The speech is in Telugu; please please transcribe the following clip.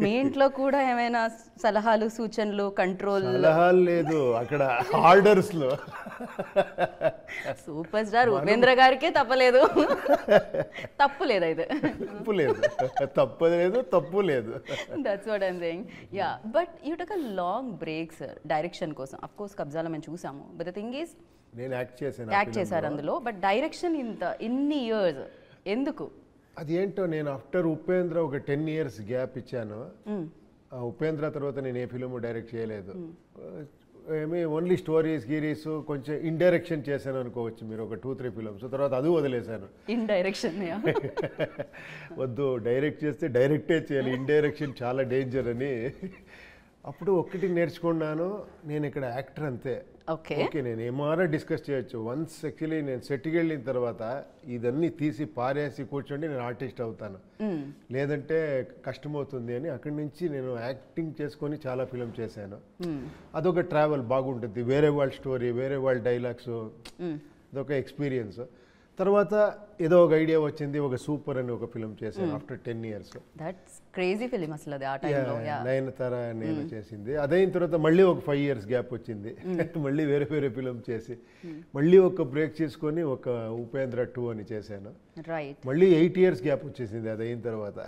మీ ఇంట్లో కూడా ఏమైనా సలహాలు సూచనలు కంట్రోల్? సలహాలు లేదు, అక్కడ ఆర్డర్స్లో. సూపర్ స్టార్ ఉపేంద్ర గారికే తప్పలేదు. తప్పు లేదు అయితే. తప్పు లేదు, తప్పు లేదు, తప్పు లేదు. That's what I'm saying. Yeah, but you took a long break sir direction కోసం. అఫ్ కోర్స్ కబ్జాలో మేము చూసాము, బట్ ద థింగ్ ఈస్ నేను యాక్ట్ చేశారు అందులో, బట్ డైరెక్షన్ ఇన్ని ఇయర్స్ ఎందుకు? అది ఏంటో, నేను ఆఫ్టర్ ఉపేంద్ర ఒక 10 years గ్యాప్ ఇచ్చాను. ఉపేంద్ర తర్వాత నేను ఏ ఫిలిం డైరెక్ట్ చేయలేదు. ఓన్లీ స్టోరీస్ గీరీస్ కొంచెం ఇండైరెక్షన్ చేశాను అనుకోవచ్చు మీరు, ఒక 2-3 films. తర్వాత అది వదిలేశాను. ఇండైరెక్షన్ వద్దు, డైరెక్ట్ చేస్తే డైరెక్టే చేయాలి, ఇండైరెక్షన్ చాలా డేంజర్ అని. అప్పుడు ఒక్కటి నేర్చుకున్నాను, నేను ఇక్కడ యాక్టర్ అంతే. ఓకే, నేను ఏమారా డిస్కస్ చేయొచ్చు. వన్స్ యాక్చువల్లీ నేను సెట్కి వెళ్ళిన తర్వాత ఇదన్నీ తీసి పారేసి కూర్చోండి నేను ఆర్టిస్ట్ అవుతాను, లేదంటే కష్టమవుతుంది అని అక్కడి నుంచి నేను యాక్టింగ్ చేసుకొని చాలా ఫిలిం చేశాను. అదొక ట్రావెల్ బాగుంటుంది, వేరే వాళ్ళ స్టోరీ, వేరే వాళ్ళ డైలాగ్స్, అదొక ఎక్స్పీరియన్స్. తర్వాత ఏదో ఒక ఐడియా వచ్చింది, ఒక సూపర్ అని ఒక ఫిలిం చేశాను after 10 years. That's crazy film అసలు అది ఆ టైంలో. నయనతార నేను చేసింది. అదైన తర్వాత మళ్ళీ ఒక 5 years గ్యాప్ వచ్చింది. మళ్ళీ వేరే వేరే ఫిలిం చేసి మళ్ళీ ఒక బ్రేక్ చేసుకొని ఒక ఉపేంద్ర 2 అని చేశాను. రైట్, మళ్ళీ 8 years గ్యాప్ వచ్చేసింది అది అయిన తర్వాత.